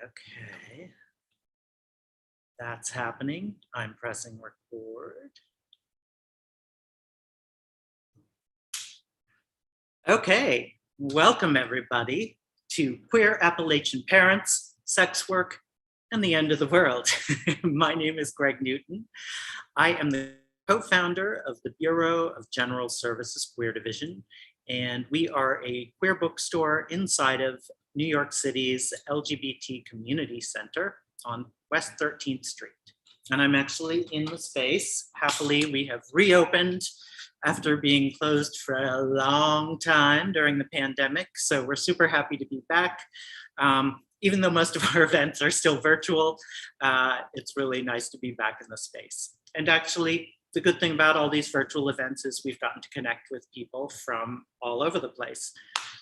Okay, that's happening. I'm pressing record. Okay, welcome everybody to Queer Appalachian Parents, Sex Work, and the End of the World. My name is Greg Newton. I am the co-founder of the Bureau of General Services Queer Division, and we are a queer bookstore inside of New York City's LGBT Community Center on West 13th Street. And I'm actually in the space. Happily, we have reopened after being closed for a long time during the pandemic. So we're super happy to be back. Even though most of our events are still virtual, it's really nice to be back in the space. And actually, the good thing about all these virtual events is we've gotten to connect with people from all over the place.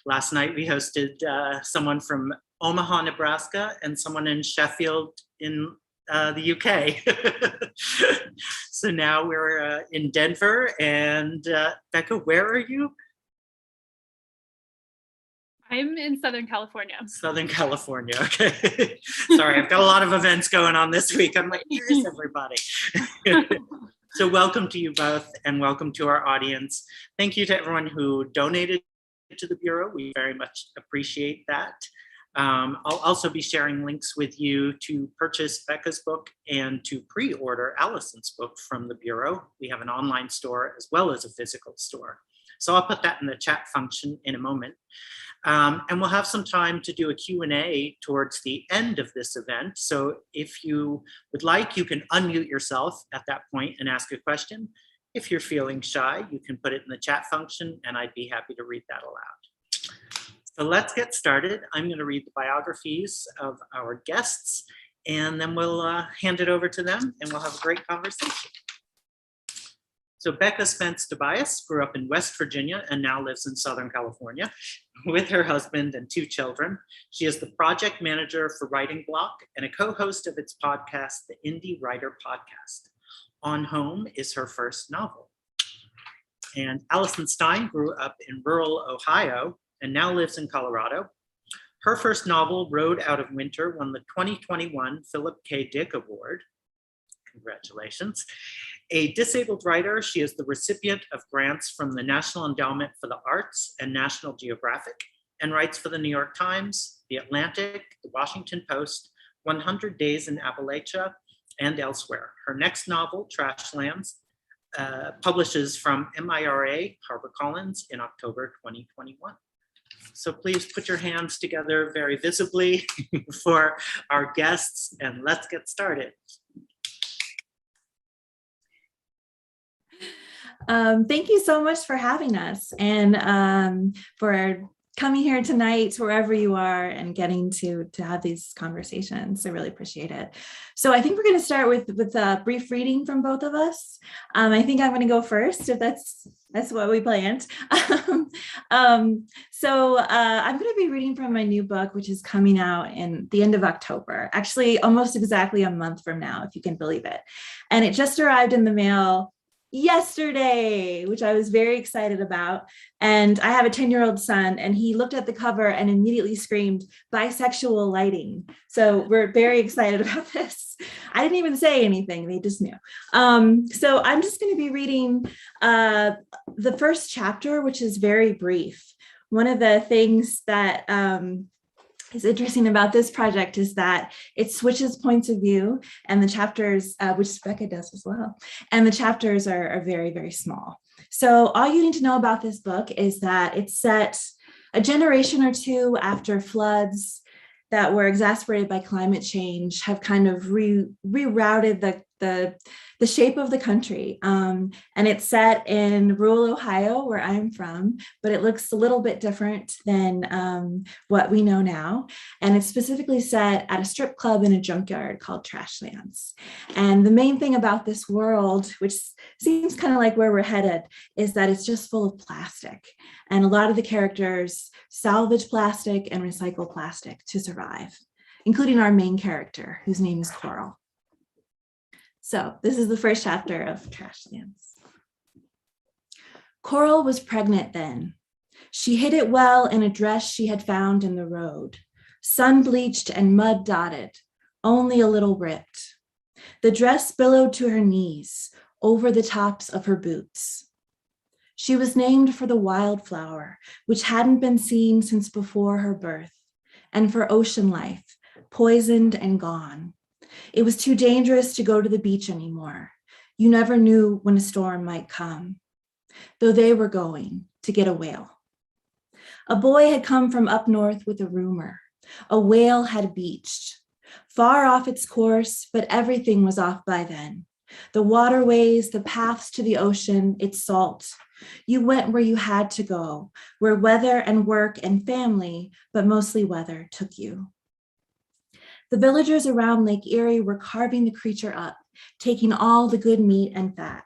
Last night, we hosted someone from Omaha, Nebraska, and someone in Sheffield in the UK. So now we're in Denver, and Becca, where are you? I'm in Southern California. Southern California, okay. Sorry, I've got a lot of events going on this week. I'm like, where's everybody? So welcome to you both, and welcome to our audience. Thank you to everyone who donated to the Bureau. We very much appreciate that. I'll also be sharing links with you to purchase Becca's book and to pre-order Allison's book from the Bureau. We have an online store as well as a physical store. So I'll put that in the chat function in a moment. And we'll have some time to do a Q&A towards the end of this event. So if you would like, you can unmute yourself at that point and ask a question. If you're feeling shy, you can put it in the chat function and I'd be happy to read that aloud. So let's get started. I'm going to read the biographies of our guests and then we'll hand it over to them and we'll have a great conversation. So Becca Spence Tobias grew up in West Virginia and now lives in Southern California with her husband and 2 children. She is the project manager for Writing Block and a co-host of its podcast, the Indie Writer Podcast. On Home is her first novel. And Allison Stein grew up in rural Ohio and now lives in Colorado. Her first novel, Road Out of Winter, won the 2021 Philip K. Dick Award. Congratulations. A disabled writer, she is the recipient of grants from the National Endowment for the Arts and National Geographic, and writes for the New York Times, The Atlantic, The Washington Post, 100 Days in Appalachia, and elsewhere. Her next novel, Trashlands, publishes from MIRA HarperCollins in October 2021. So please put your hands together very visibly for our guests, and let's get started. Thank you so much for having us and for coming here tonight, wherever you are, and getting to have these conversations. I really appreciate it. So I think we're going to start with a brief reading from both of us. I think I'm going to go first, if that's what we planned. So I'm going to be reading from my new book, which is coming out in the end of October, actually almost exactly a month from now, if you can believe it. And it just arrived in the mail yesterday, which I was very excited about. And I have a 10-year-old son, and he looked at the cover and immediately screamed, "Bisexual lighting." So we're very excited about this. I didn't even say anything, they just knew. So I'm just going to be reading the first chapter, which is very brief. One of the things that is interesting about this project is that it switches points of view, and the chapters, which Becca does as well, and the chapters are very, very small. So all you need to know about this book is that it's set a generation or two after floods that were exacerbated by climate change have kind of rerouted the shape of the country. And it's set in rural Ohio, where I'm from, but it looks a little bit different than what we know now. And it's specifically set at a strip club in a junkyard called Trashlands. And the main thing about this world, which seems kind of like where we're headed, is that it's just full of plastic. And a lot of the characters salvage plastic and recycle plastic to survive, including our main character, whose name is Coral. So this is the first chapter of Trashlands. Coral was pregnant then. She hid it well in a dress she had found in the road. sun-bleached and mud-dotted, only a little ripped. The dress billowed to her knees, over the tops of her boots. She was named for the wildflower, which hadn't been seen since before her birth, and for ocean life, poisoned and gone. It was too dangerous to go to the beach anymore. You never knew when a storm might come, though they were going to get a whale. A boy had come from up north with a rumor. A whale had beached, far off its course, but everything was off by then. The waterways, the paths to the ocean, its salt. You went where you had to go, where weather and work and family, but mostly weather, took you. The villagers around Lake Erie were carving the creature up, taking all the good meat and fat.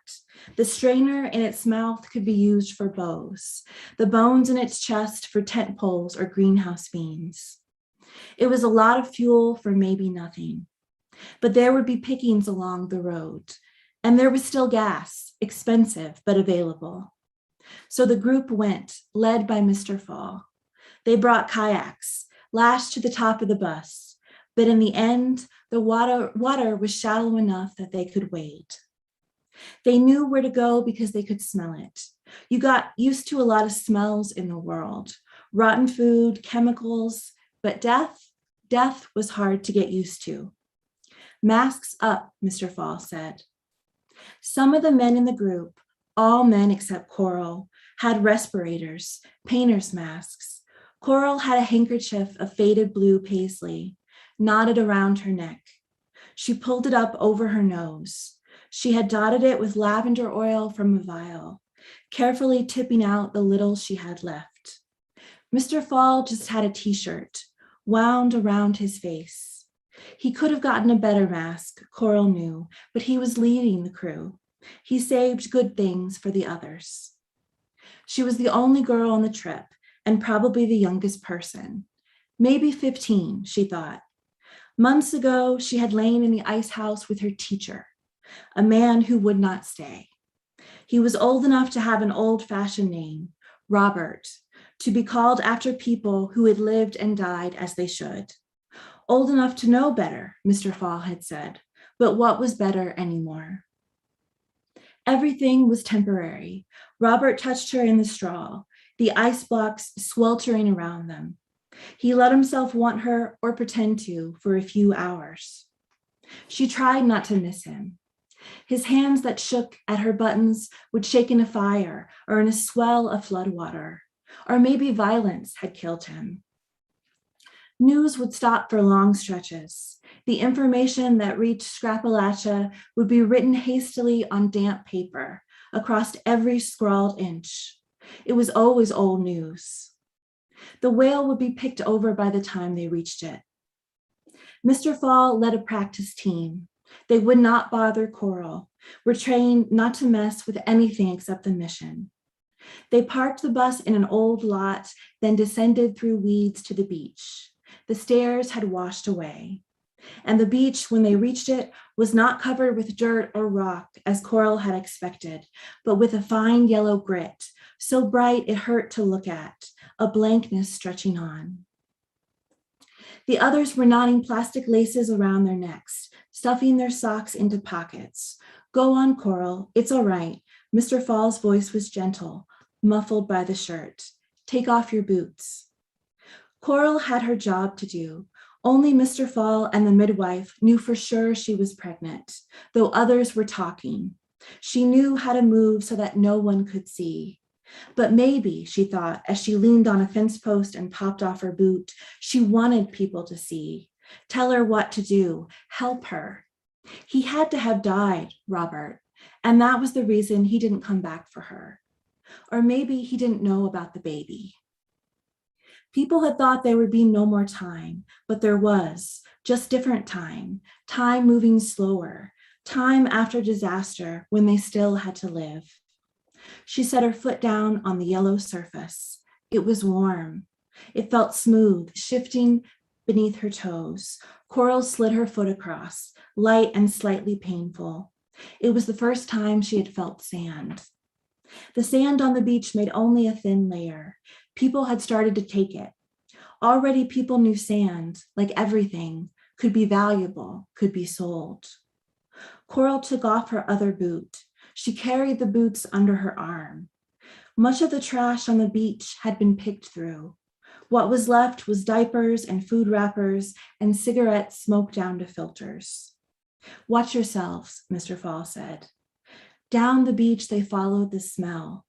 The strainer in its mouth could be used for bows, the bones in its chest for tent poles or greenhouse beans. It was a lot of fuel for maybe nothing, but there would be pickings along the road, and there was still gas, expensive but available. So the group went, led by Mr. Fall. They brought kayaks, lashed to the top of the bus, but in the end, the water was shallow enough that they could wade. They knew where to go because they could smell it. You got used to a lot of smells in the world, rotten food, chemicals, but death was hard to get used to. Masks up, Mr. Fall said. Some of the men in the group, all men except Coral, had respirators, painter's masks. Coral had a handkerchief of faded blue paisley, knotted around her neck. She pulled it up over her nose. She had dotted it with lavender oil from a vial, carefully tipping out the little she had left. Mr. Fall just had a t-shirt, wound around his face. He could have gotten a better mask, Coral knew, but he was leading the crew. He saved good things for the others. She was the only girl on the trip, and probably the youngest person. Maybe 15, she thought. Months ago, she had lain in the ice house with her teacher, a man who would not stay. He was old enough to have an old-fashioned name, Robert, to be called after people who had lived and died as they should. Old enough to know better, Mr. Fall had said, but what was better anymore? Everything was temporary. Robert touched her in the straw, the ice blocks sweltering around them. He let himself want her or pretend to for a few hours. She tried not to miss him. His hands that shook at her buttons would shake in a fire or in a swell of floodwater, or maybe violence had killed him. News would stop for long stretches. The information that reached Appalachia would be written hastily on damp paper across every scrawled inch. It was always old news. The whale would be picked over by the time they reached it. Mr. Fall led a practice team. They would not bother Coral, were trained not to mess with anything except the mission. They parked the bus in an old lot, then descended through weeds to the beach. The stairs had washed away, and the beach, when they reached it, was not covered with dirt or rock as Coral had expected, but with a fine yellow grit, so bright it hurt to look at, a blankness stretching on. The others were knotting plastic laces around their necks, stuffing their socks into pockets. Go on, Coral, it's all right. Mr. Fall's voice was gentle, muffled by the shirt. Take off your boots. Coral had her job to do. Only Mr. Fall and the midwife knew for sure she was pregnant, though others were talking. She knew how to move so that no one could see. But maybe, she thought, as she leaned on a fence post and popped off her boot, she wanted people to see, tell her what to do, help her. He had to have died, Robert, and that was the reason he didn't come back for her. Or maybe he didn't know about the baby. People had thought there would be no more time, but there was, just different time moving slower, time after disaster when they still had to live. She set her foot down on the yellow surface. It was warm. It felt smooth, shifting beneath her toes. Coral slid her foot across, light and slightly painful. It was the first time she had felt sand. The sand on the beach made only a thin layer. People had started to take it. Already people knew sand, like everything, could be valuable, could be sold. Coral took off her other boot. She carried the boots under her arm. Much of the trash on the beach had been picked through. What was left was diapers and food wrappers and cigarettes smoked down to filters. Watch yourselves, Mr. Fall said. Down the beach, they followed the smell.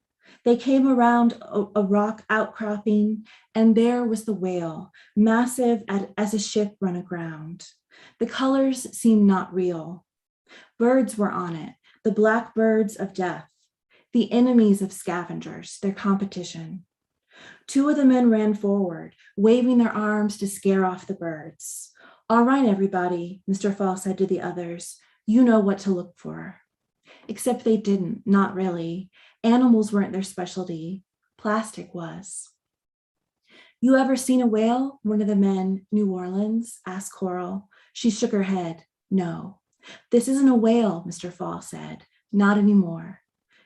They came around a rock outcropping, and there was the whale, massive as a ship run aground. The colors seemed not real. Birds were on it, the black birds of death, the enemies of scavengers, their competition. Two of the men ran forward, waving their arms to scare off the birds. All right, everybody, Mr. Fall said to the others, you know what to look for. Except they didn't, not really. Animals weren't their specialty. Plastic was. You ever seen a whale? One of the men, New Orleans, asked Coral. She shook her head. No. This isn't a whale, Mr. Fall said. Not anymore.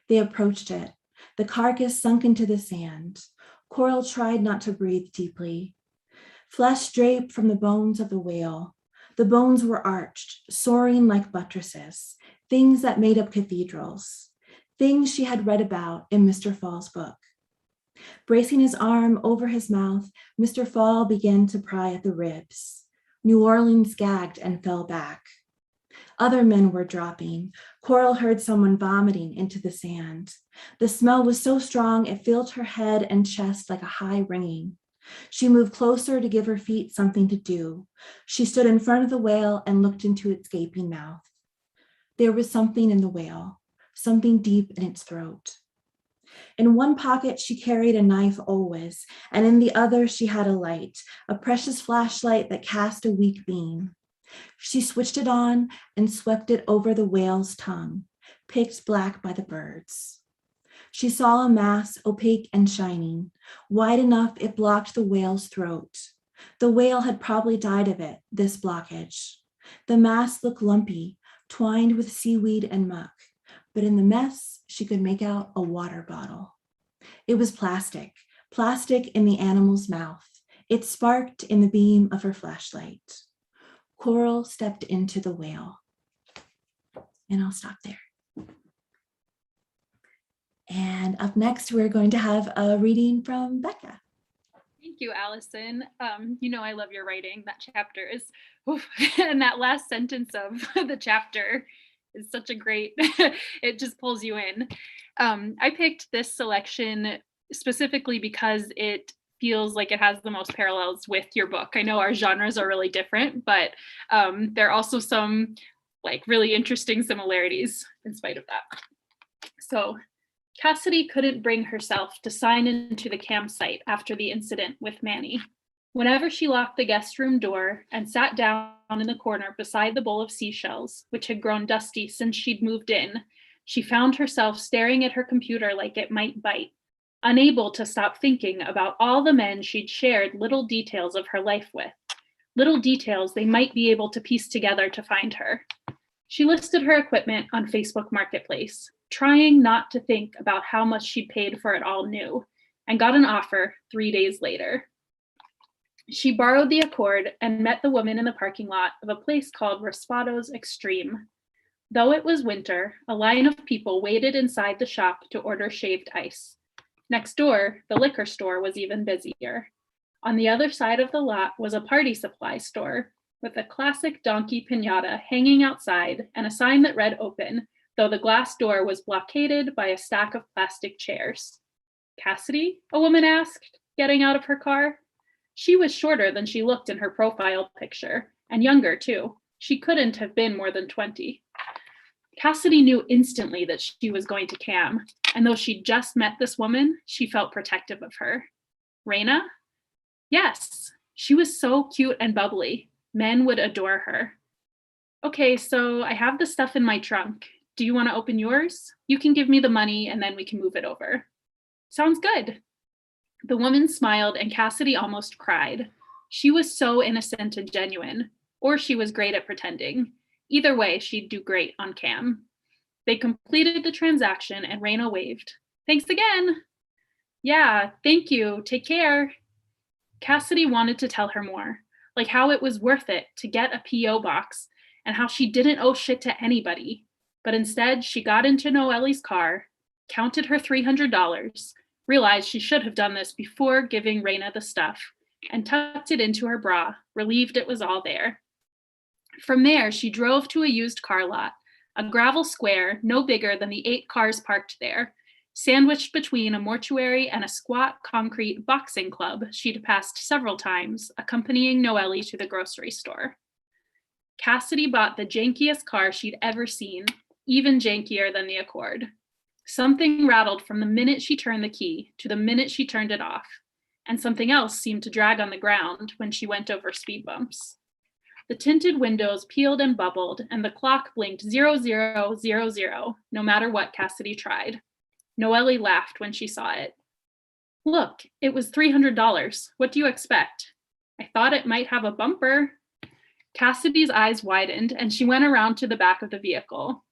They approached it. The carcass sunk into the sand. Coral tried not to breathe deeply. Flesh draped from the bones of the whale. The bones were arched, soaring like buttresses, things that made up cathedrals, things she had read about in Mr. Fall's book. Bracing his arm over his mouth, Mr. Fall began to pry at the ribs. New Orleans gagged and fell back. Other men were dropping. Coral heard someone vomiting into the sand. The smell was so strong it filled her head and chest like a high ringing. She moved closer to give her feet something to do. She stood in front of the whale and looked into its gaping mouth. There was something in the whale, something deep in its throat. In one pocket, she carried a knife always, and in the other, she had a light, a precious flashlight that cast a weak beam. She switched it on and swept it over the whale's tongue, picked black by the birds. She saw a mass, opaque and shining, wide enough it blocked the whale's throat. The whale had probably died of it, this blockage. The mass looked lumpy, twined with seaweed and muck, but in the mess, she could make out a water bottle. It was plastic in the animal's mouth. It sparked in the beam of her flashlight. Coral stepped into the whale. And I'll stop there. And up next, we're going to have a reading from Becca. Thank you, Allison. You know I love your writing. That chapter is, oof, and that last sentence of the chapter is such a great, it just pulls you in. I picked this selection specifically because it feels like it has the most parallels with your book. I know our genres are really different, but there are also some like really interesting similarities in spite of that. So Cassidy couldn't bring herself to sign into the campsite after the incident with Manny. Whenever she locked the guest room door and sat down in the corner beside the bowl of seashells, which had grown dusty since she'd moved in, she found herself staring at her computer like it might bite, unable to stop thinking about all the men she'd shared little details of her life with, little details they might be able to piece together to find her. She listed her equipment on Facebook Marketplace, trying not to think about how much she'd paid for it all new, and got an offer 3 days later. She borrowed the Accord and met the woman in the parking lot of a place called Raspado's Extreme. Though it was winter, a line of people waited inside the shop to order shaved ice. Next door, the liquor store was even busier. On the other side of the lot was a party supply store with a classic donkey piñata hanging outside and a sign that read open, though the glass door was blockaded by a stack of plastic chairs. Cassidy? A woman asked, getting out of her car. She was shorter than she looked in her profile picture, and younger too. She couldn't have been more than 20. Cassidy knew instantly that she was going to Cam, and though she'd just met this woman, she felt protective of her. Raina? Yes, she was so cute and bubbly. Men would adore her. Okay, so I have the stuff in my trunk. Do you want to open yours? You can give me the money and then we can move it over. Sounds good. The woman smiled and Cassidy almost cried. She was so innocent and genuine, or she was great at pretending. Either way, she'd do great on Cam. They completed the transaction and Raina waved. Thanks again. Yeah, thank you. Take care. Cassidy wanted to tell her more, like how it was worth it to get a P.O. box and how she didn't owe shit to anybody. But instead, she got into Noelle's car, counted her $300, realized she should have done this before giving Raina the stuff, and tucked it into her bra, relieved it was all there. From there, she drove to a used car lot, a gravel square no bigger than the 8 cars parked there, sandwiched between a mortuary and a squat concrete boxing club she'd passed several times, accompanying Noelle to the grocery store. Cassidy bought the jankiest car she'd ever seen, even jankier than the Accord. Something rattled from the minute she turned the key to the minute she turned it off, and something else seemed to drag on the ground when she went over speed bumps. The tinted windows peeled and bubbled, and the clock blinked 0000, no matter what Cassidy tried. Noelle laughed when she saw it. Look, it was $300. What do you expect? I thought it might have a bumper. Cassidy's eyes widened, and she went around to the back of the vehicle.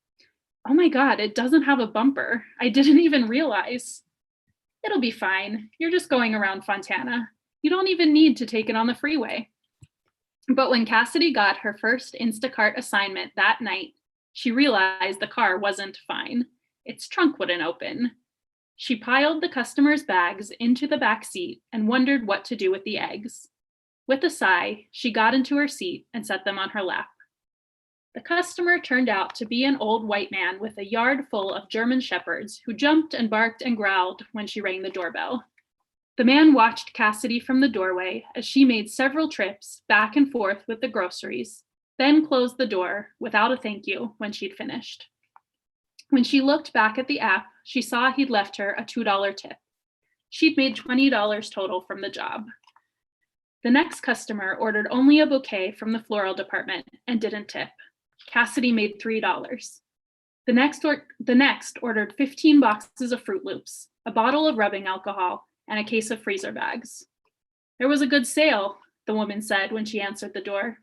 Oh my God, it doesn't have a bumper. I didn't even realize. It'll be fine. You're just going around Fontana. You don't even need to take it on the freeway. But when Cassidy got her first Instacart assignment that night, she realized the car wasn't fine. Its trunk wouldn't open. She piled the customer's bags into the back seat and wondered what to do with the eggs. With a sigh, she got into her seat and set them on her lap. The customer turned out to be an old white man with a yard full of German shepherds who jumped and barked and growled when she rang the doorbell. The man watched Cassidy from the doorway as she made several trips back and forth with the groceries, then closed the door without a thank you when she'd finished. When she looked back at the app, she saw he'd left her a $2 tip. She'd made $20 total from the job. The next customer ordered only a bouquet from the floral department and didn't tip. Cassidy made $3. The next ordered 15 boxes of Fruit Loops, a bottle of rubbing alcohol, and a case of freezer bags. There was a good sale, the woman said when she answered the door.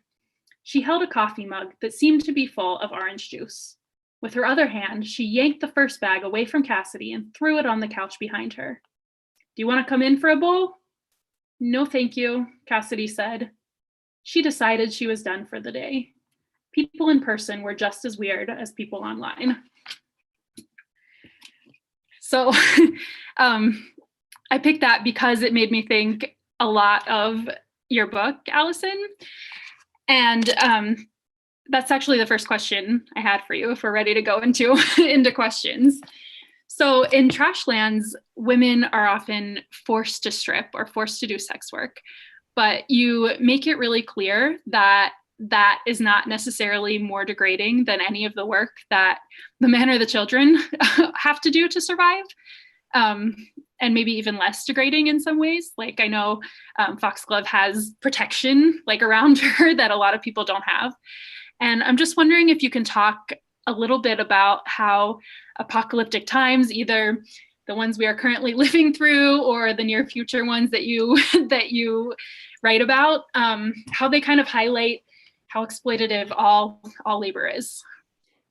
She held a coffee mug that seemed to be full of orange juice. With her other hand, she yanked the first bag away from Cassidy and threw it on the couch behind her. Do you want to come in for a bowl? No, thank you, Cassidy said. She decided she was done for the day. People in person were just as weird as people online. So I picked that because it made me think a lot of your book, Allison. And that's actually the first question I had for you, if we're ready to go into questions. So in Trashlands, women are often forced to strip or forced to do sex work, but you make it really clear that that is not necessarily more degrading than any of the work that the men or the children have to do to survive. And maybe even less degrading in some ways. Like I know Foxglove has protection like around her that a lot of people don't have. And I'm just wondering if you can talk a little bit about how apocalyptic times, either the ones we are currently living through or the near future ones that you write about, how they kind of highlight how exploitative all labor is.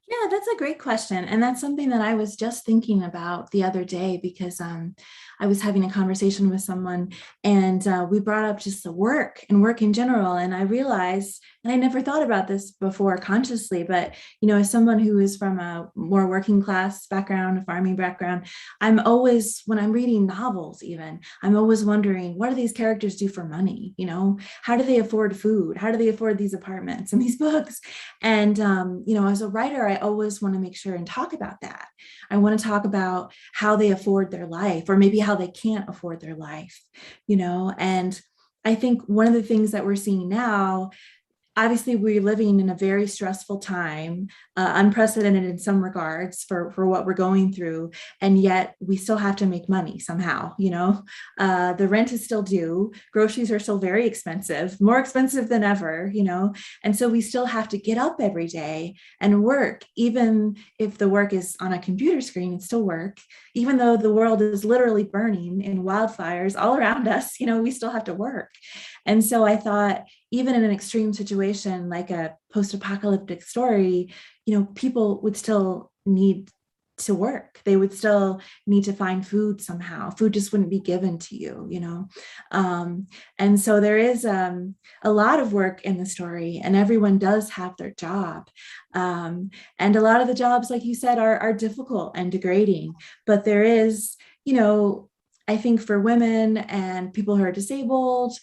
Yeah, that's a great question. And that's something that I was just thinking about the other day because I was having a conversation with someone and we brought up just the work and work in general. And I realized, and I never thought about this before consciously, but, you know, as someone who is from a more working class background, a farming background, I'm always, when I'm reading novels even, I'm always wondering, what do these characters do for money? You know, how do they afford food? How do they afford these apartments and these books? And, you know, as a writer, I always want to make sure and talk about that. I want to talk about how they afford their life, or maybe how they can't afford their life, you know. And I think one of the things that we're seeing now, obviously we're living in a very stressful time, unprecedented in some regards for what we're going through. And yet we still have to make money somehow, you know. The rent is still due. Groceries are still very expensive, more expensive than ever, you know. And so we still have to get up every day and work, even if the work is on a computer screen, it's still work. Even though the world is literally burning in wildfires all around us, you know, we still have to work. And so I thought, even in an extreme situation like a post-apocalyptic story, you know, people would still need to work. They would still need to find food somehow. Food just wouldn't be given to you, you know? And so there is a lot of work in the story, and everyone does have their job. And a lot of the jobs, like you said, are difficult and degrading, but there is, you know, I think for women and people who are disabled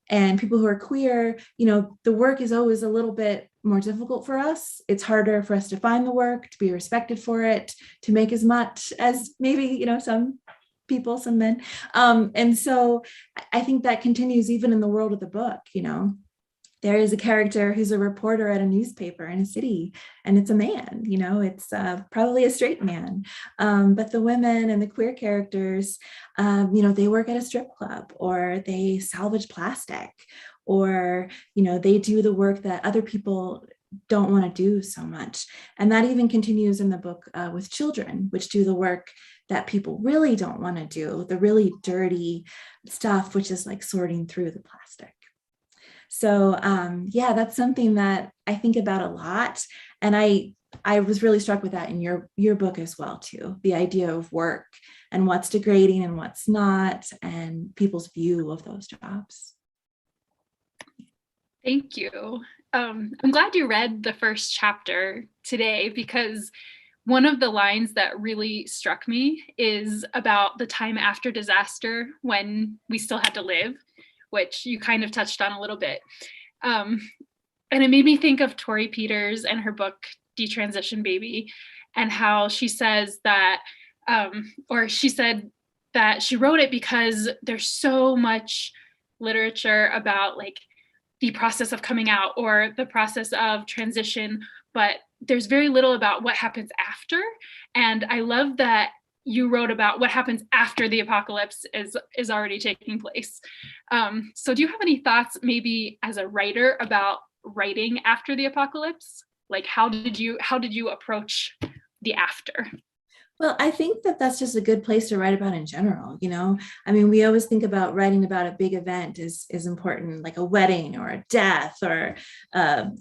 and people who are queer, you know, the work is always a little bit more difficult for us. It's harder for us to find the work, to be respected for it, to make as much as maybe, you know, some people, some men. And so I think that continues even in the world of the book. You know, there is a character who's a reporter at a newspaper in a city, and it's a man, you know, it's probably a straight man. But the women and the queer characters, you know, they work at a strip club, or they salvage plastic, or, you know, they do the work that other people don't want to do so much. And that even continues in the book with children, which do the work that people really don't want to do, the really dirty stuff, which is like sorting through the plastic. So yeah, that's something that I think about a lot. And I was really struck with that in your book as well, too. The idea of work and what's degrading and what's not, and people's view of those jobs. Thank you. I'm glad you read the first chapter today, because one of the lines that really struck me is about the time after disaster when we still had to live, which you kind of touched on a little bit. And it made me think of Tori Peters and her book, Detransition Baby, and how she says that, or she said that she wrote it because there's so much literature about like the process of coming out or the process of transition, but there's very little about what happens after. And I love that you wrote about what happens after the apocalypse is already taking place. So do you have any thoughts maybe as a writer about writing after the apocalypse? Like how did you approach the after? Well, I think that that's just a good place to write about in general. You know, I mean, we always think about writing about a big event is important, like a wedding or a death or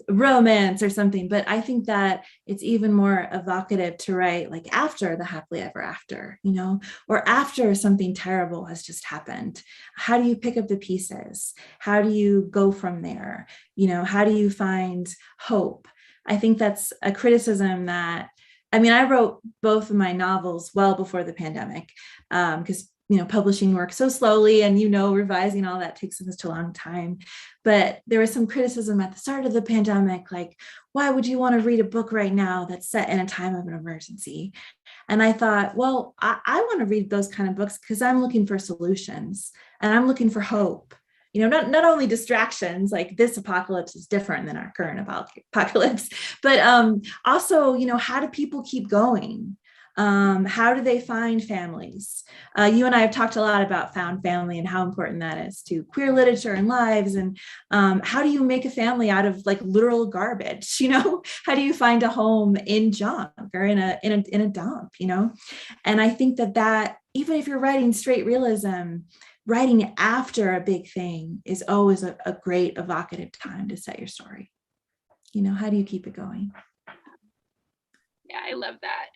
romance or something. But I think that it's even more evocative to write like after the happily ever after, you know, or after something terrible has just happened. How do you pick up the pieces? How do you go from there? You know, how do you find hope? I think that's a criticism that, I mean, I wrote both of my novels well before the pandemic, because, you know, publishing works so slowly, and, you know, revising all that takes such a long time. But there was some criticism at the start of the pandemic, like, why would you want to read a book right now that's set in a time of an emergency? And I thought, well, I want to read those kind of books because I'm looking for solutions and I'm looking for hope. You know, not only distractions, like this apocalypse is different than our current apocalypse, but also, you know, how do people keep going? How do they find families? You and I have talked a lot about found family and how important that is to queer literature and lives. And how do you make a family out of like literal garbage? You know, how do you find a home in junk or in a dump? You know, and I think that even if you're writing straight realism, writing after a big thing is always a great evocative time to set your story. You know, how do you keep it going? Yeah, I love that.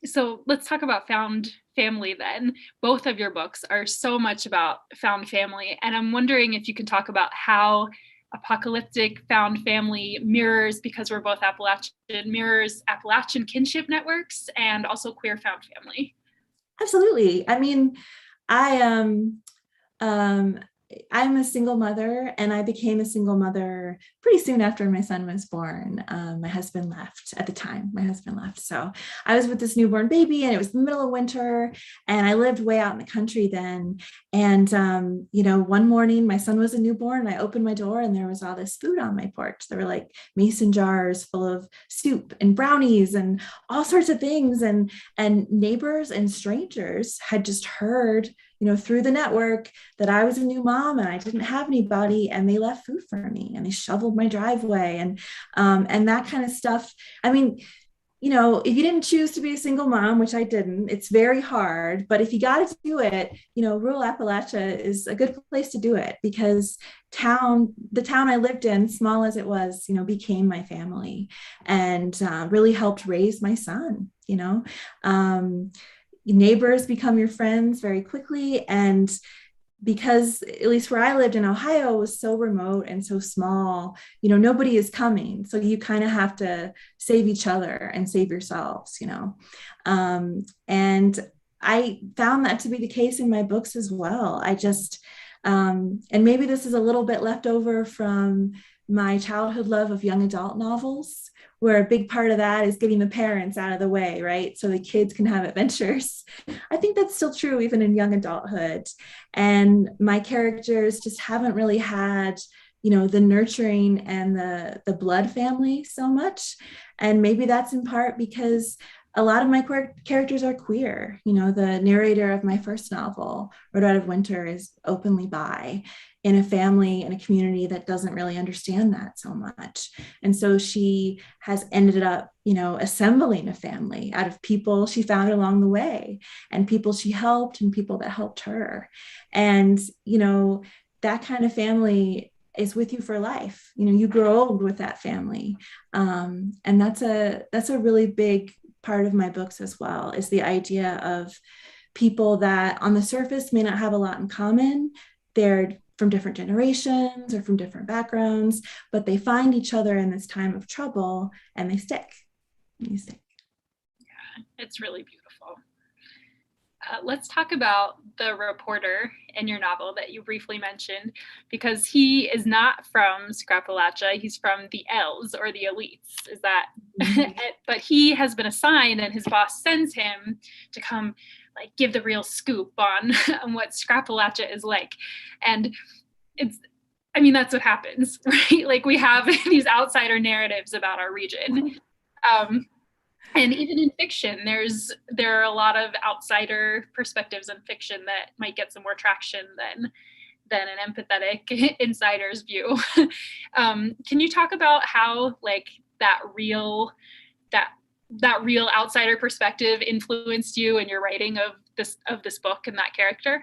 So let's talk about found family then. Both of your books are so much about found family. And I'm wondering if you can talk about how apocalyptic found family mirrors, because we're both Appalachian, mirrors Appalachian kinship networks and also queer found family. Absolutely. I mean, I'm a single mother, and I became a single mother pretty soon after my son was born. My husband left at the time. So I was with this newborn baby, and it was the middle of winter, and I lived way out in the country then. And, you know, one morning my son was a newborn, and I opened my door and there was all this food on my porch. There were like mason jars full of soup and brownies and all sorts of things. And neighbors and strangers had just heard, you know, through the network that I was a new mom and I didn't have anybody, and they left food for me and they shoveled my driveway and that kind of stuff. I mean, if you didn't choose to be a single mom, which I didn't, it's very hard. But if you got to do it, rural Appalachia is a good place to do it because the town I lived in, small as it was, became my family and really helped raise my son. Neighbors become your friends very quickly. And because at least where I lived in Ohio was so remote and so small, nobody is coming. So you kind of have to save each other and save yourselves, and I found that to be the case in my books as well. I just, and maybe this is a little bit left over from my childhood love of young adult novels, where a big part of that is getting the parents out of the way, right? So the kids can have adventures. I think that's still true even in young adulthood. And my characters just haven't really had, the nurturing and the blood family so much. And maybe that's in part because a lot of my characters are queer. The narrator of my first novel, Rode Out of Winter, is openly bi in a family and a community that doesn't really understand that so much. And so she has ended up, assembling a family out of people she found along the way and people she helped and people that helped her. And, that kind of family is with you for life. You grow old with that family. And that's a really big part of my books as well, is the idea of people that on the surface may not have a lot in common. They're from different generations or from different backgrounds, but they find each other in this time of trouble and they stick. Yeah, it's really beautiful. Let's talk about the reporter in your novel that you briefly mentioned, because he is not from Scrapalachia. He's from the elves or the elites. Is that? Mm-hmm. But he has been assigned, and his boss sends him to come give the real scoop on what Scrapalachia is like. And that's what happens, right? We have these outsider narratives about our region. And even in fiction, there are a lot of outsider perspectives in fiction that might get some more traction than an empathetic insider's view. Can you talk about how that real outsider perspective influenced you in your writing of this book and that character?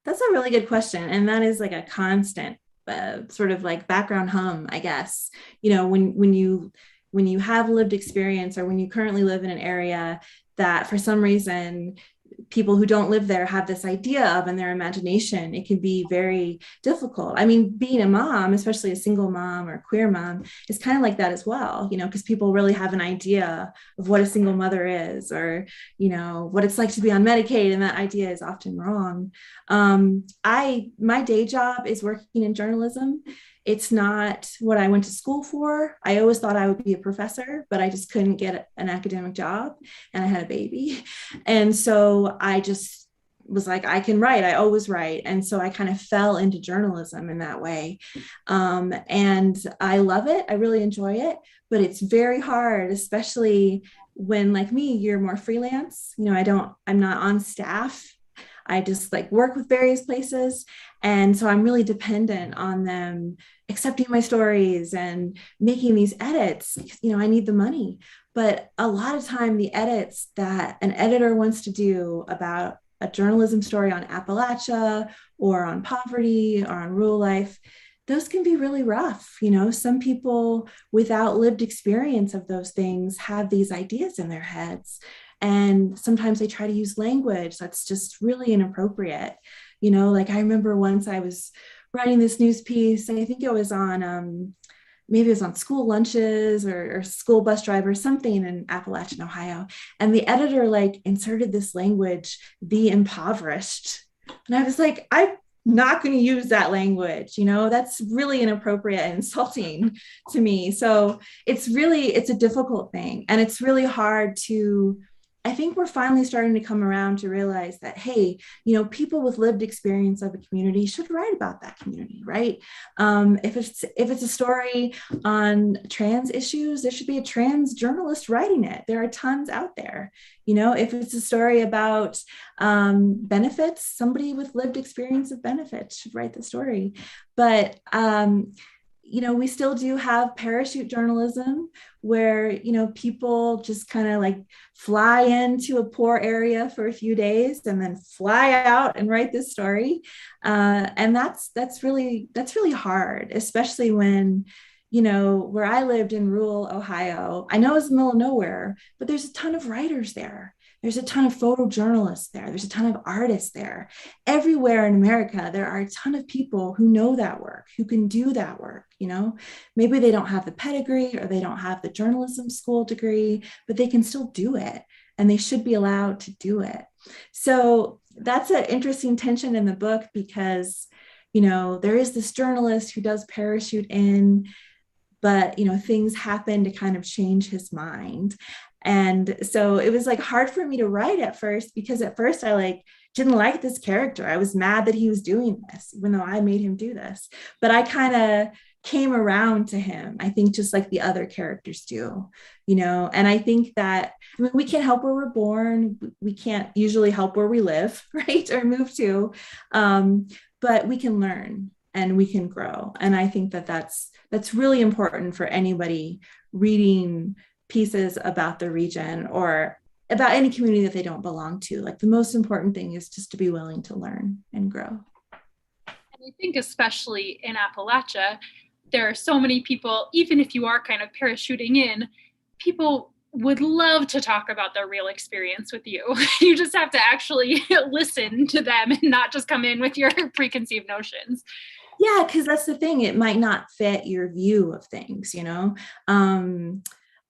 That's a really good question, and that is a constant sort of background hum, I guess. When you have lived experience, or when you currently live in an area that for some reason people who don't live there have this idea of in their imagination, it can be very difficult. Being a mom, especially a single mom or a queer mom, is kind of like that as well, because people really have an idea of what a single mother is, or, what it's like to be on Medicaid, and that idea is often wrong. My day job is working in journalism. It's not what I went to school for. I always thought I would be a professor, but I just couldn't get an academic job, and I had a baby. And so I just was like, I can write. I always write. And so I kind of fell into journalism in that way. And I love it. I really enjoy it, but it's very hard, especially when, like me, you're more freelance. I'm not on staff. I just work with various places. And so I'm really dependent on them accepting my stories and making these edits. I need the money. But a lot of time, the edits that an editor wants to do about a journalism story on Appalachia or on poverty or on rural life, those can be really rough. Some people without lived experience of those things have these ideas in their heads. And sometimes they try to use language that's just really inappropriate. I remember once I was writing this news piece, I think it was on, maybe it was on school lunches or school bus drivers, something in Appalachian, Ohio. And the editor inserted this language, the impoverished. And I was like, I'm not going to use that language. That's really inappropriate and insulting to me. So it's a difficult thing. And it's really hard to, I think we're finally starting to come around to realize that, hey, people with lived experience of a community should write about that community, right? If it's a story on trans issues, there should be a trans journalist writing it. There are tons out there. If it's a story about benefits, somebody with lived experience of benefits should write the story. But we still do have parachute journalism where, people just kind of like fly into a poor area for a few days and then fly out and write this story. And that's really hard, especially when, where I lived in rural Ohio. I know it's the middle of nowhere, but there's a ton of writers there. There's a ton of photojournalists there. There's a ton of artists there. Everywhere in America, there are a ton of people who know that work, who can do that work. Maybe they don't have the pedigree or they don't have the journalism school degree, but they can still do it and they should be allowed to do it. So that's an interesting tension in the book because, there is this journalist who does parachute in, but, things happen to kind of change his mind. And so it was like hard for me to write at first because at first I didn't like this character. I was mad that he was doing this, even though I made him do this. But I kind of came around to him, I think, just like the other characters do, and I think that, we can't help where we're born. We can't usually help where we live, right? Or move to, but we can learn and we can grow. And I think that that's really important for anybody reading pieces about the region or about any community that they don't belong to. Like the most important thing is just to be willing to learn and grow. And I think especially in Appalachia, there are so many people, even if you are kind of parachuting in, people would love to talk about their real experience with you. You just have to actually listen to them and not just come in with your preconceived notions. Yeah, because that's the thing. It might not fit your view of things,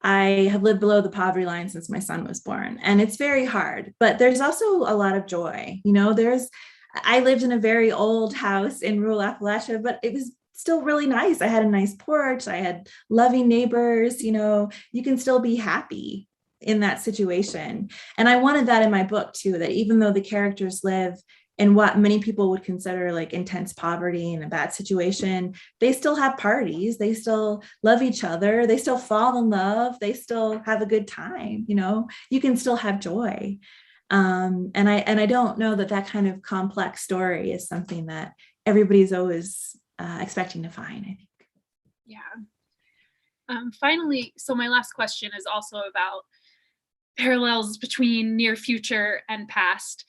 I have lived below the poverty line since my son was born, and it's very hard, but there's also a lot of joy. I lived in a very old house in rural Appalachia, but it was still really nice. I had a nice porch. I had loving neighbors. You can still be happy in that situation. And I wanted that in my book too, that even though the characters live in what many people would consider like intense poverty and a bad situation, they still have parties, they still love each other, they still fall in love, they still have a good time. You can still have joy. And I don't know that kind of complex story is something that everybody's always expecting to find, I think. Yeah. Finally, so my last question is also about parallels between near future and past.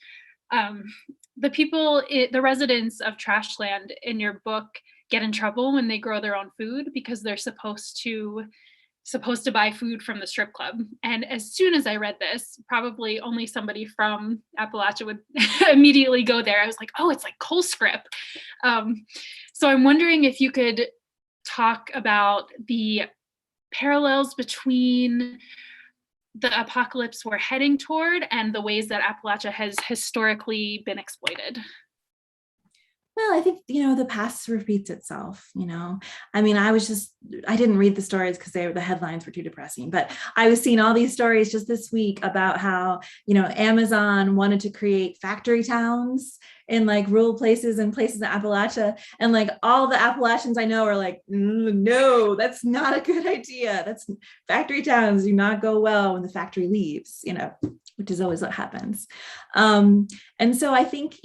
The residents of Trashland in your book get in trouble when they grow their own food because they're supposed to buy food from the strip club. And as soon as I read this, probably only somebody from Appalachia would immediately go there. I was like, oh, it's like Colescript. So I'm wondering if you could talk about the parallels between the apocalypse we're heading toward and the ways that Appalachia has historically been exploited. Well, I think, the past repeats itself, I didn't read the stories because the headlines were too depressing, but I was seeing all these stories just this week about how, Amazon wanted to create factory towns in like rural places and places in Appalachia. And like all the Appalachians I know are like, no, that's not a good idea. That's factory towns do not go well when the factory leaves, which is always what happens. And so I think,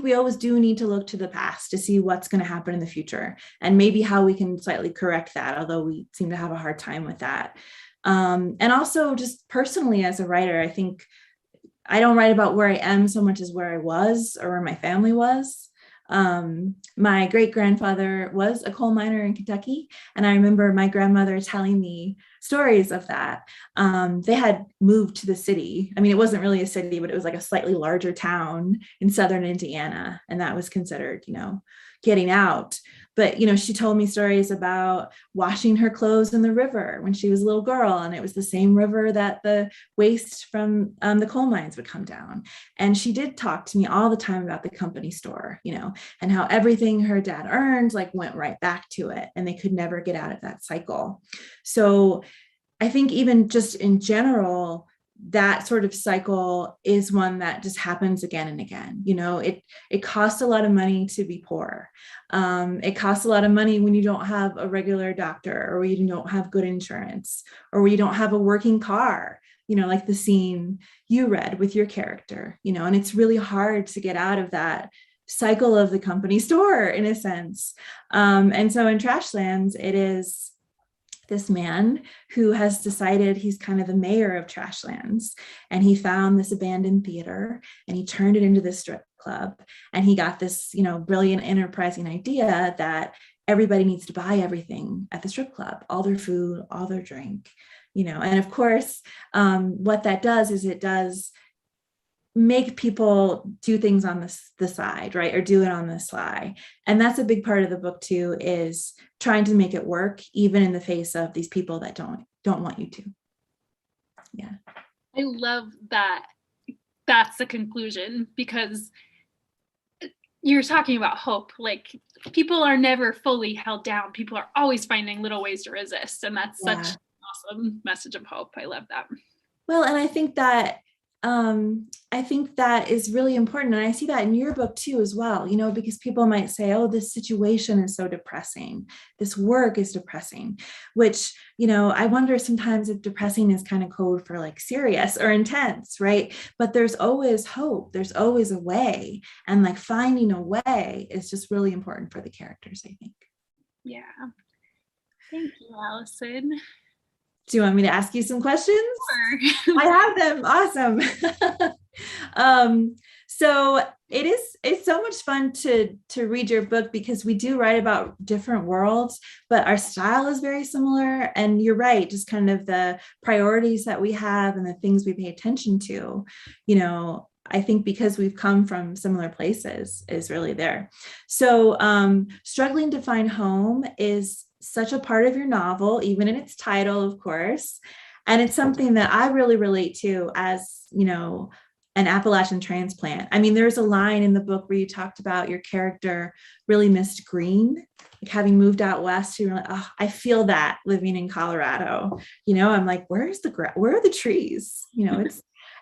we always do need to look to the past to see what's going to happen in the future and maybe how we can slightly correct that, although we seem to have a hard time with that. And also just personally as a writer, I think I don't write about where I am so much as where I was or where my family was. My great-grandfather was a coal miner in Kentucky, and I remember my grandmother telling me stories of that. They had moved to the city. I mean, it wasn't really a city, but it was like a slightly larger town in southern Indiana, and that was considered, getting out. But, she told me stories about washing her clothes in the river when she was a little girl. And it was the same river that the waste from the coal mines would come down. And she did talk to me all the time about the company store, and how everything her dad earned went right back to it. And they could never get out of that cycle. So I think even just in general, that sort of cycle is one that just happens again and again. It costs a lot of money to be poor. It costs a lot of money when you don't have a regular doctor, or you don't have good insurance, or when you don't have a working car, like the scene you read with your character, and it's really hard to get out of that cycle of the company store in a sense. And so in Trashlands, it is this man who has decided he's kind of the mayor of Trashlands, and he found this abandoned theater and he turned it into this strip club, and he got this, brilliant enterprising idea that everybody needs to buy everything at the strip club, all their food, all their drink, and of course, what that does is it does make people do things on the side, right? Or do it on the sly. And that's a big part of the book too, is trying to make it work, even in the face of these people that don't want you to. Yeah. I love that. That's the conclusion, because you're talking about hope. Like, people are never fully held down. People are always finding little ways to resist. And that's such an awesome message of hope. I love that. Well, and I think that is really important. And I see that in your book too, as well, because people might say, oh, this situation is so depressing. This work is depressing, which, I wonder sometimes if depressing is kind of code for like serious or intense, right? But there's always hope. There's always a way. And like finding a way is just really important for the characters, I think. Yeah. Thank you, Allison. Do you want me to ask you some questions? Sure. I have them. Awesome. So it's so much fun to read your book, because we do write about different worlds, but our style is very similar. And you're right, just kind of the priorities that we have and the things we pay attention to, I think because we've come from similar places is really there. So struggling to find home is such a part of your novel, even in its title, of course. And it's something that I really relate to as, an Appalachian transplant. I mean, there's a line in the book where you talked about your character really missed green, like having moved out west. You're like, oh, I feel that living in Colorado. I'm like, where are the trees?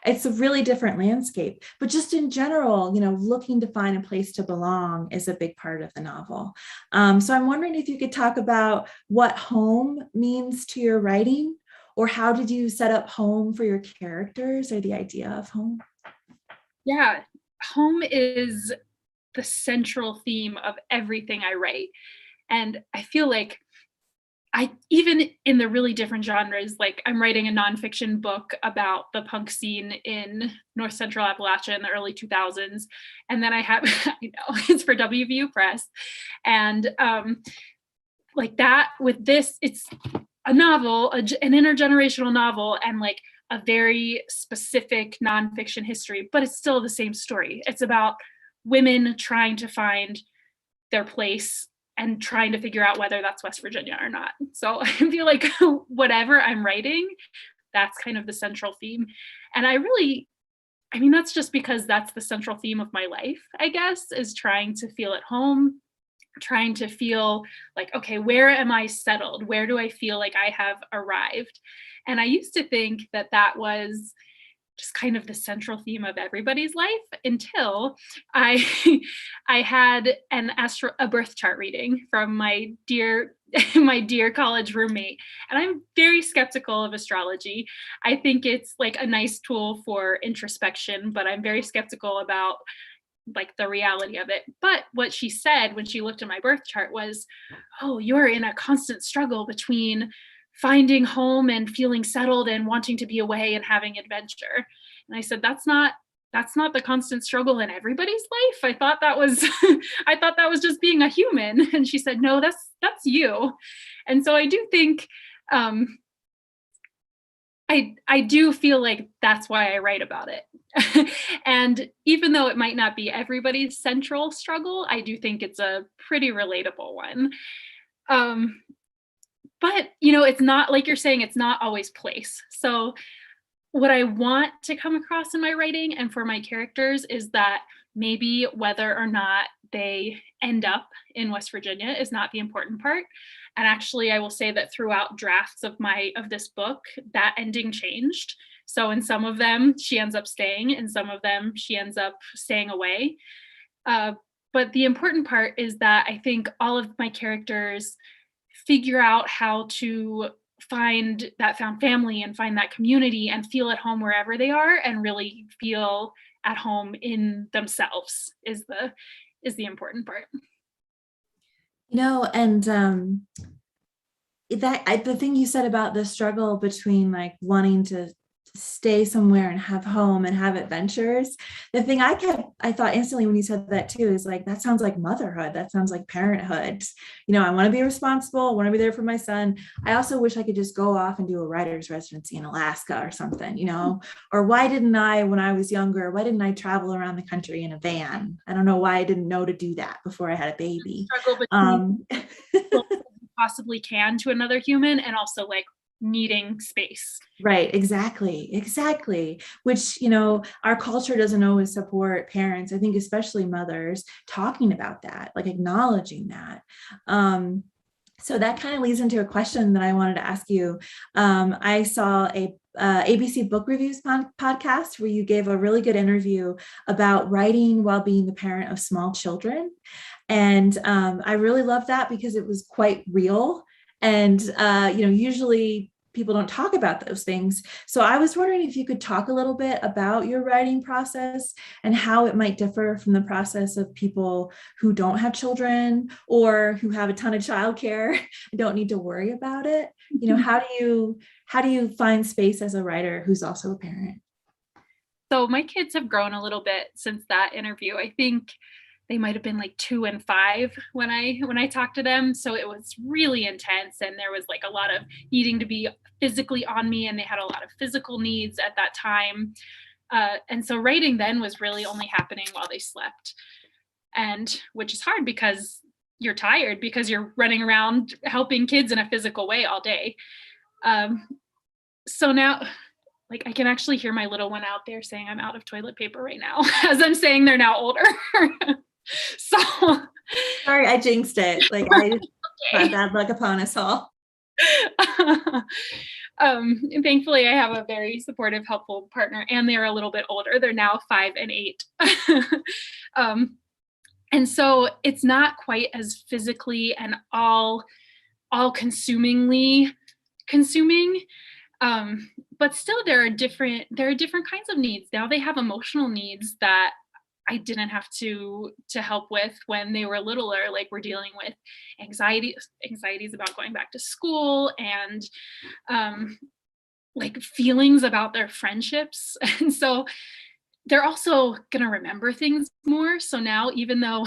It's a really different landscape, but just in general, looking to find a place to belong is a big part of the novel. So I'm wondering if you could talk about what home means to your writing, or how did you set up home for your characters, or the idea of home? Yeah, home is the central theme of everything I write. And I feel like even in the really different genres, like I'm writing a nonfiction book about the punk scene in North Central Appalachia in the early 2000s. And then I have, it's for WVU Press. And like that, with this, it's a novel, an intergenerational novel, and like a very specific nonfiction history, but it's still the same story. It's about women trying to find their place and trying to figure out whether that's West Virginia or not. So I feel like whatever I'm writing, that's kind of the central theme. And that's just because that's the central theme of my life, I guess, is trying to feel at home, trying to feel like, okay, where am I settled? Where do I feel like I have arrived? And I used to think that that was just kind of the central theme of everybody's life, until I had a birth chart reading from my dear college roommate. And I'm very skeptical of astrology. I think it's like a nice tool for introspection, but I'm very skeptical about like the reality of it. But what she said when she looked at my birth chart was, oh, you're in a constant struggle between finding home and feeling settled and wanting to be away and having adventure. And I said, that's not the constant struggle in everybody's life. I thought that was just being a human. And she said, no, that's you. And so I do think I do feel like that's why I write about it. And even though it might not be everybody's central struggle, I do think it's a pretty relatable one. But, it's not, like you're saying, it's not always place. So what I want to come across in my writing and for my characters is that maybe whether or not they end up in West Virginia is not the important part. And actually, I will say that throughout drafts of this book, that ending changed. So in some of them, she ends up staying. In some of them, she ends up staying away. But the important part is that I think all of my characters figure out how to find that found family and find that community and feel at home wherever they are, and really feel at home in themselves is the important part. And the thing you said about the struggle between like wanting to stay somewhere and have home and have adventures, the thing I thought instantly when you said that too is like, that sounds like motherhood. That sounds like parenthood. I want to be responsible. I want to be there for my son. I also wish I could just go off and do a writer's residency in Alaska or something, or why didn't I, when I was younger, why didn't I travel around the country in a van? I don't know why I didn't know to do that before I had a baby. Struggle between possibly can to another human, and also like needing space. Right. Exactly. Which, our culture doesn't always support parents. I think especially mothers talking about that, like acknowledging that. So that kind of leads into a question that I wanted to ask you. I saw a ABC Book Reviews podcast where you gave a really good interview about writing while being the parent of small children. And I really loved that because it was quite real. And, usually people don't talk about those things. So I was wondering if you could talk a little bit about your writing process and how it might differ from the process of people who don't have children or who have a ton of childcare and don't need to worry about it. How do you find space as a writer who's also a parent? So my kids have grown a little bit since that interview. I think they might have been like 2 and 5 when I talked to them. So it was really intense, and there was like a lot of needing to be physically on me, and they had a lot of physical needs at that time. And so writing then was really only happening while they slept, and which is hard because you're tired because you're running around helping kids in a physical way all day. So now, like, I can actually hear my little one out there saying I'm out of toilet paper right now as I'm saying they're now older. So sorry, I jinxed it. Like I brought bad luck upon us all. Thankfully I have a very supportive, helpful partner, and they're a little bit older. They're now 5 and 8. And so it's not quite as physically and all consumingly consuming. But still there are different kinds of needs. Now they have emotional needs that I didn't have to help with when they were littler. Like, we're dealing with anxieties about going back to school, and like feelings about their friendships. And so they're also going to remember things more. So now, even though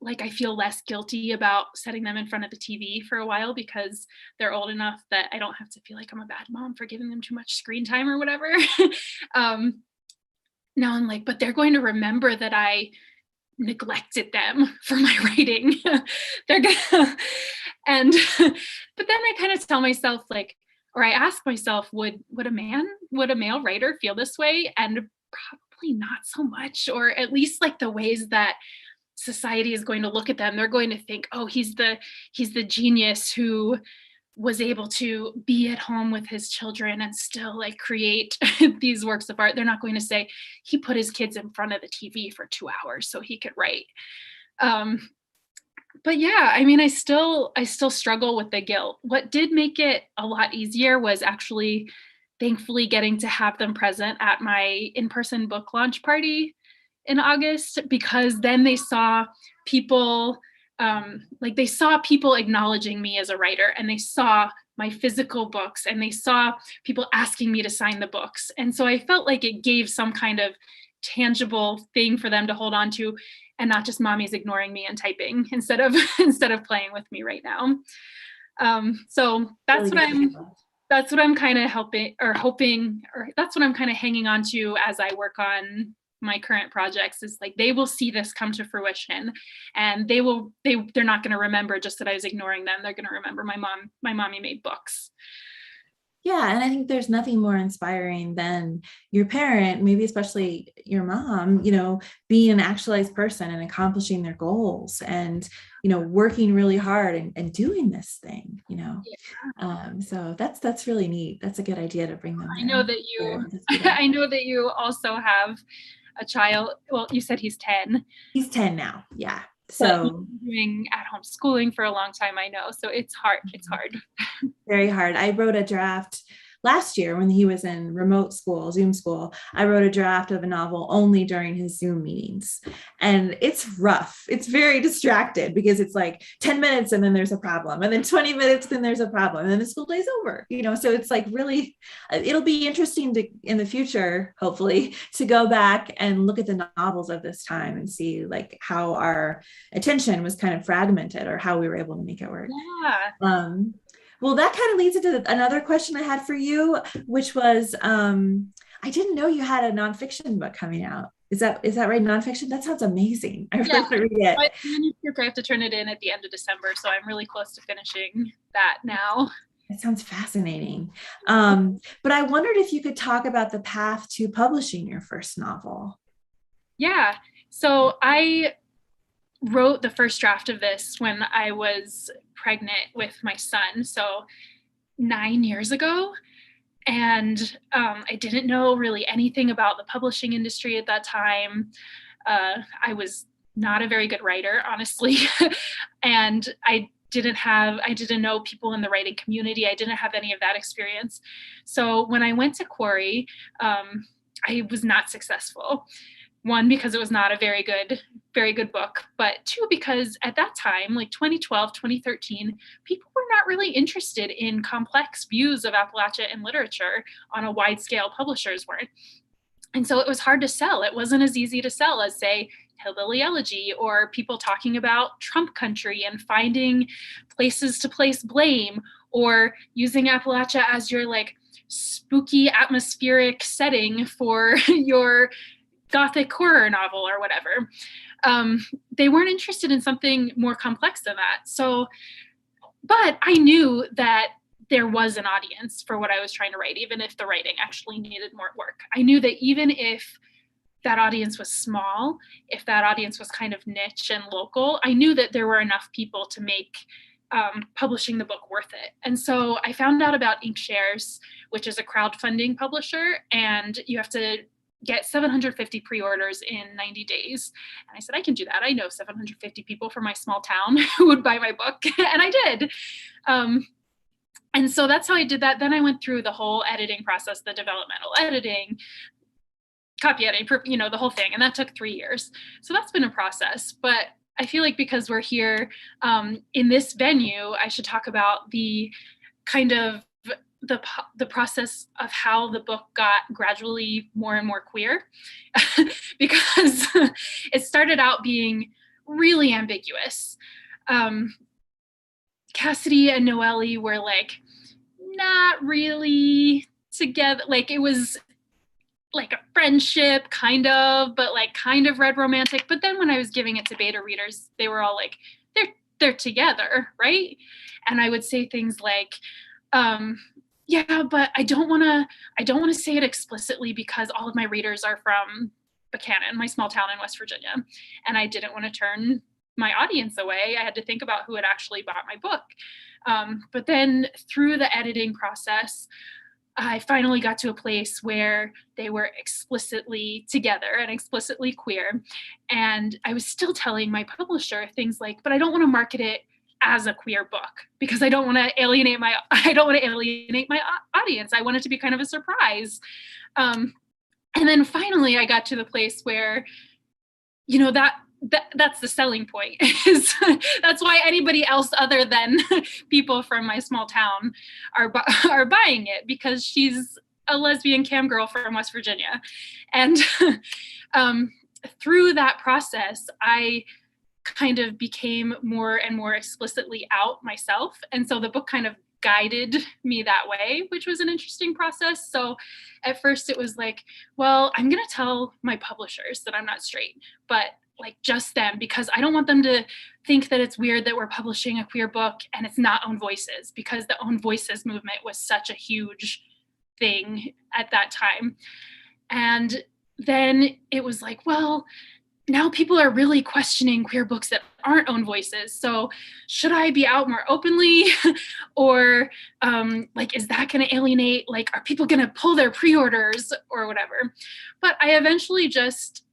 like I feel less guilty about setting them in front of the TV for a while because they're old enough that I don't have to feel like I'm a bad mom for giving them too much screen time or whatever. Now I'm like, but they're going to remember that I neglected them for my writing. They're gonna, but then I kind of tell myself, like, or I ask myself, would a male writer feel this way? And probably not so much, or at least like the ways that society is going to look at them. They're going to think, oh, he's the genius who was able to be at home with his children and still like create these works of art. They're not going to say he put his kids in front of the TV for 2 hours so he could write. But yeah, I mean, I still struggle with the guilt. What did make it a lot easier was actually, thankfully, getting to have them present at my in-person book launch party in August, because then they saw people acknowledging me as a writer, and they saw my physical books, and they saw people asking me to sign the books. And so I felt like it gave some kind of tangible thing for them to hold on to, and not just mommy's ignoring me and typing instead of playing with me right now. So that's really what I'm kind of hoping, or that's what I'm kind of hanging on to as I work on my current projects, is like they will see this come to fruition, and they're not going to remember just that I was ignoring them. They're going to remember my mommy made books. Yeah. And I think there's nothing more inspiring than your parent, maybe especially your mom, being an actualized person and accomplishing their goals and, working really hard and doing this thing, Yeah. So that's really neat. That's a good idea to bring them. I know that you also have a child. Well, you said he's 10. He's 10 now. Yeah. So doing at-home schooling for a long time, I know. So it's hard. It's hard. Very hard. I wrote a draft last year when he was in remote school, Zoom school, I wrote a draft of a novel only during his Zoom meetings. And it's rough. It's very distracted because it's like 10 minutes and then there's a problem. And then 20 minutes, then there's a problem. And then the school day's over, so it's like really, it'll be interesting to, in the future, hopefully, to go back and look at the novels of this time and see like how our attention was kind of fragmented or how we were able to make it work. Yeah. Well, that kind of leads into another question I had for you, which was, I didn't know you had a nonfiction book coming out. Is that right? Nonfiction? That sounds amazing. I really want to read it. I have to turn it in at the end of December, so I'm really close to finishing that now. It sounds fascinating. But I wondered if you could talk about the path to publishing your first novel. Yeah. So I wrote the first draft of this when I was pregnant with my son, so 9 years ago. And I didn't know really anything about the publishing industry at that time. I was not a very good writer, honestly. And I didn't know people in the writing community. I didn't have any of that experience. So when I went to Quarry, I was not successful. One, because it was not a very good book, but two, because at that time, like 2012, 2013, people were not really interested in complex views of Appalachia in literature on a wide scale. Publishers weren't. And so it was hard to sell. It wasn't as easy to sell as, say, Hillbilly Elegy, or people talking about Trump country and finding places to place blame, or using Appalachia as your like spooky atmospheric setting for your Gothic horror novel or whatever. They weren't interested in something more complex than that. So, but I knew that there was an audience for what I was trying to write, even if the writing actually needed more work. I knew that even if that audience was small, if that audience was kind of niche and local, I knew that there were enough people to make publishing the book worth it. And so I found out about Inkshares, which is a crowdfunding publisher, and you have to get 750 pre-orders in 90 days. And I said, I can do that. I know 750 people from my small town who would buy my book. And I did. And so that's how I did that. Then I went through the whole editing process, the developmental editing, copy editing, the whole thing. And that took 3 years. So that's been a process. But I feel like because we're here in this venue, I should talk about the kind of the process of how the book got gradually more and more queer, because it started out being really ambiguous. Cassidy and Noelle were like not really together. Like it was like a friendship kind of, but like kind of red romantic. But then when I was giving it to beta readers, they were all like, they're together, right? And I would say things like, yeah, but I don't want to say it explicitly because all of my readers are from Buchanan, my small town in West Virginia. And I didn't want to turn my audience away. I had to think about who had actually bought my book. But then through the editing process, I finally got to a place where they were explicitly together and explicitly queer. And I was still telling my publisher things like, but I don't want to market it as a queer book because I don't want to alienate my audience. I want it to be kind of a surprise. And then finally I got to the place where, that's the selling point. Is that's why anybody else other than people from my small town are buying it, because she's a lesbian cam girl from West Virginia. And through that process, I kind of became more and more explicitly out myself. And so the book kind of guided me that way, which was an interesting process. So at first it was like, well, I'm going to tell my publishers that I'm not straight, but like just them, because I don't want them to think that it's weird that we're publishing a queer book and it's not Own Voices, because the Own Voices movement was such a huge thing at that time. And then it was like, well, now people are really questioning queer books that aren't Own Voices. So should I be out more openly? Or like, is that going to alienate? Like, are people going to pull their pre-orders or whatever? But I eventually just,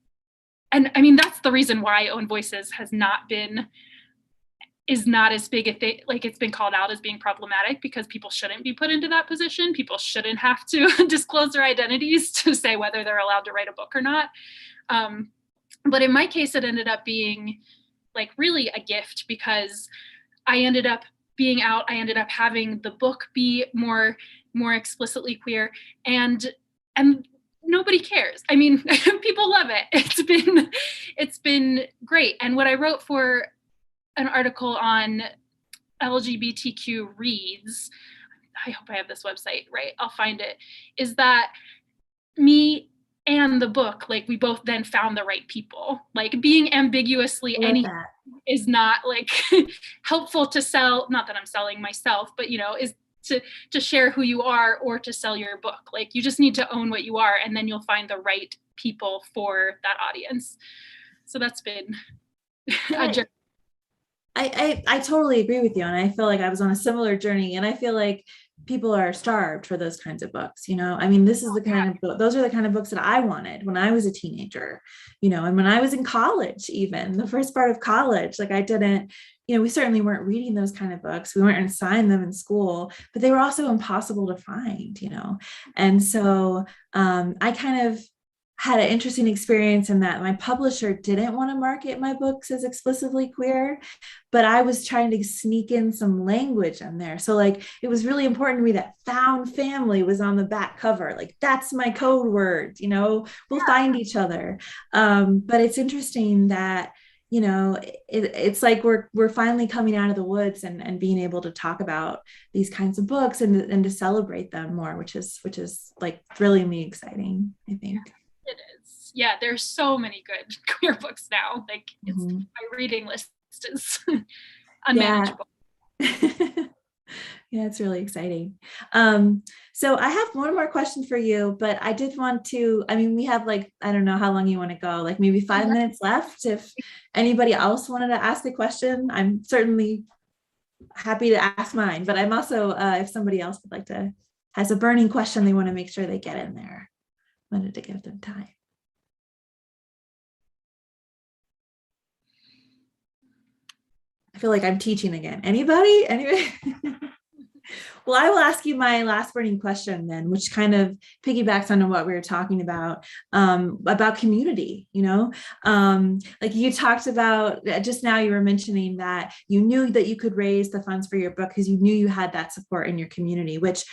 and I mean, that's the reason why Own Voices has not been is not as big a thing. Like, it's been called out as being problematic because people shouldn't be put into that position. People shouldn't have to disclose their identities to say whether they're allowed to write a book or not. But in my case, it ended up being like really a gift because I ended up being out. I ended up having the book be more explicitly queer, and nobody cares. I mean, people love it. It's been great. And what I wrote for an article on LGBTQ reads, I hope I have this website right, I'll find it, is that me and the book, like, we both then found the right people. Like, being ambiguously anything is not like helpful to sell, not that I'm selling myself, but is to share who you are or to sell your book. Like, you just need to own what you are, and then you'll find the right people for that audience. So that's been a journey. I totally agree with you. And I feel like I was on a similar journey, and I feel like people are starved for those kinds of books. I mean, this is the kind of book, those are the kind of books that I wanted when I was a teenager, and when I was in college, even the first part of college, like, I didn't, we certainly weren't reading those kind of books. We weren't assigned them in school, but they were also impossible to find, And so I kind of had an interesting experience in that my publisher didn't want to market my books as explicitly queer, but I was trying to sneak in some language in there. So, like, it was really important to me that found family was on the back cover. Like, that's my code word, we'll find each other. But it's interesting that, it's like we're finally coming out of the woods and being able to talk about these kinds of books and to celebrate them more, which is like thrillingly exciting, I think. It is. Yeah, there's so many good queer books now. Like, it's my reading list is unmanageable. Yeah, it's really exciting. So I have one more question for you, but I did want to, we have, like, I don't know how long you want to go, like maybe 5 minutes left. If anybody else wanted to ask a question, I'm certainly happy to ask mine, but I'm also, if somebody else would like to, has a burning question they want to make sure they get in there, wanted to give them time. I feel like I'm teaching again. Anybody? Well, I will ask you my last burning question then, which kind of piggybacks on what we were talking about community, like you talked about just now, you were mentioning that you knew that you could raise the funds for your book because you knew you had that support in your community, which,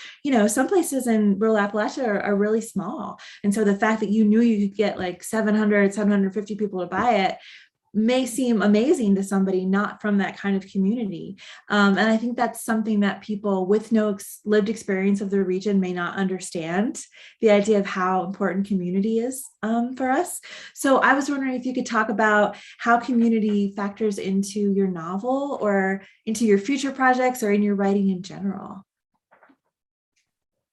some places in rural Appalachia are really small. And so the fact that you knew you could get like 750 people to buy it may seem amazing to somebody not from that kind of community. And I think that's something that people with no lived experience of the region may not understand, the idea of how important community is for us. So I was wondering if you could talk about how community factors into your novel or into your future projects or in your writing in general.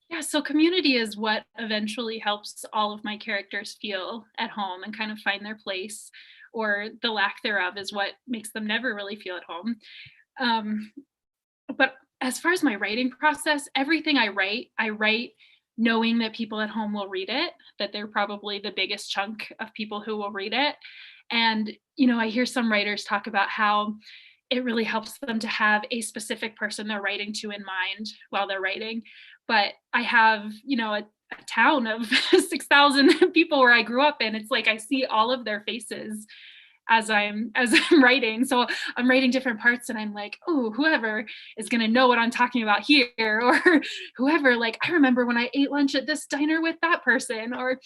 Yeah, so community is what eventually helps all of my characters feel at home and kind of find their place, or the lack thereof is what makes them never really feel at home. But as far as my writing process, everything I write knowing that people at home will read it, that they're probably the biggest chunk of people who will read it. And, I hear some writers talk about how it really helps them to have a specific person they're writing to in mind while they're writing. But I have, a town of 6,000 people where I grew up in. It's like I see all of their faces as I'm writing. So I'm writing different parts and I'm like, oh, whoever is going to know what I'm talking about here, or whoever, like, I remember when I ate lunch at this diner with that person, or,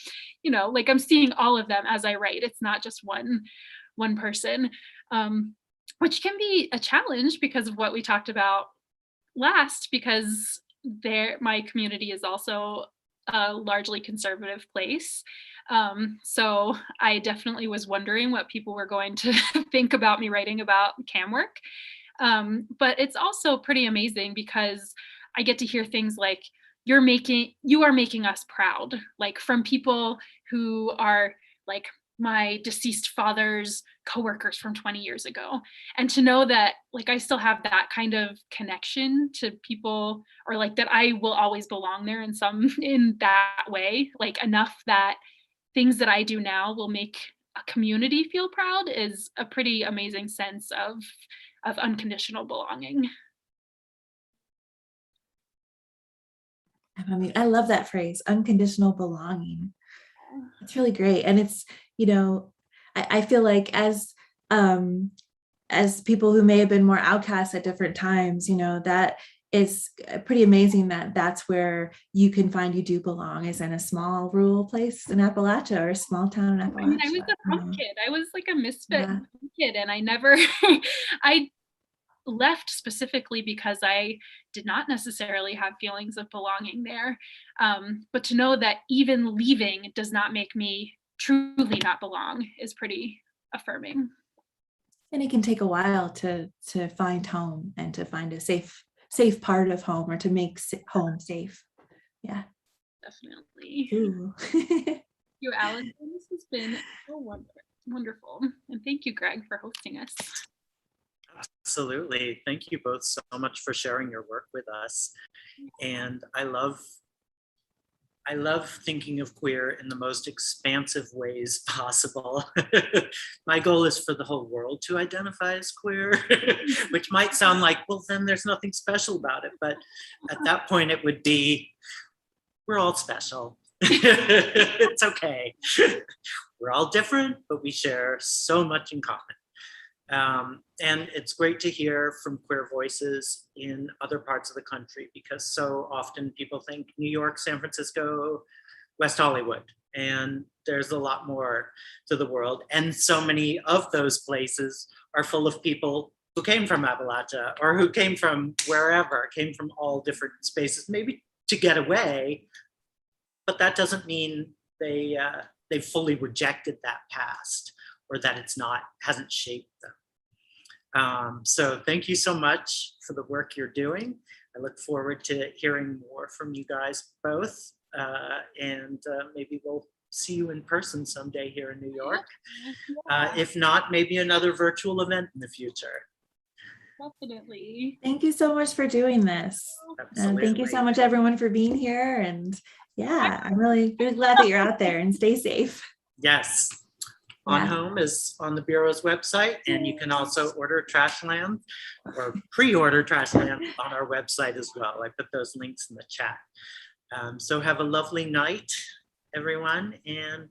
like, I'm seeing all of them as I write. It's not just one person, which can be a challenge because of what we talked about last, because my community is also a largely conservative place. So I definitely was wondering what people were going to think about me writing about cam work. But it's also pretty amazing because I get to hear things like, you are making us proud, like from people who are like my deceased father's coworkers from 20 years ago. And to know that, like, I still have that kind of connection to people, or like that I will always belong there in that way, like enough that things that I do now will make a community feel proud is a pretty amazing sense of unconditional belonging. I mean, I love that phrase, unconditional belonging. It's really great. And it's, you know, I feel like as people who may have been more outcasts at different times, you know, that is pretty amazing that that's where you can find you do belong, is in a small rural place in Appalachia, or a small town in Appalachia. I mean, I was a punk kid. I was like a misfit Yeah. kid, and I never, I left specifically because I did not necessarily have feelings of belonging there. But to know that even leaving does not make me truly not belong is pretty affirming. And it can take a while to find home and to find a safe part of home, or to make home safe. Yeah. Definitely. Ooh. Thank you, Allison. This has been so wonderful. And thank you, Greg, for hosting us. Absolutely. Thank you both so much for sharing your work with us. And I love thinking of queer in the most expansive ways possible. My goal is for the whole world to identify as queer, which might sound like, well, then there's nothing special about it. But at that point, it would be, we're all special. It's okay. We're all different, but we share so much in common. And it's great to hear from queer voices in other parts of the country, because so often people think New York, San Francisco, West Hollywood, and there's a lot more to the world. And so many of those places are full of people who came from Appalachia, or who came from wherever, came from all different spaces, maybe to get away, but that doesn't mean they fully rejected that past, or that hasn't shaped them. So thank you so much for the work you're doing. I look forward to hearing more from you guys both, and maybe we'll see you in person someday here in New York. If not, maybe another virtual event in the future. Definitely. Thank you so much for doing this. Thank you so much, everyone, for being here. And yeah, I'm really, really glad that you're out there, and stay safe. Yes. On Home is on the Bureau's website, and you can also order Trashland, or pre-order Trashland, on our website as well. I put those links in the chat. So have a lovely night, everyone, and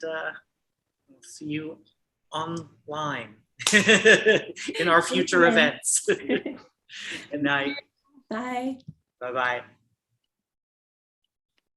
we'll see you online in our future events. Good night. Bye. Bye-bye.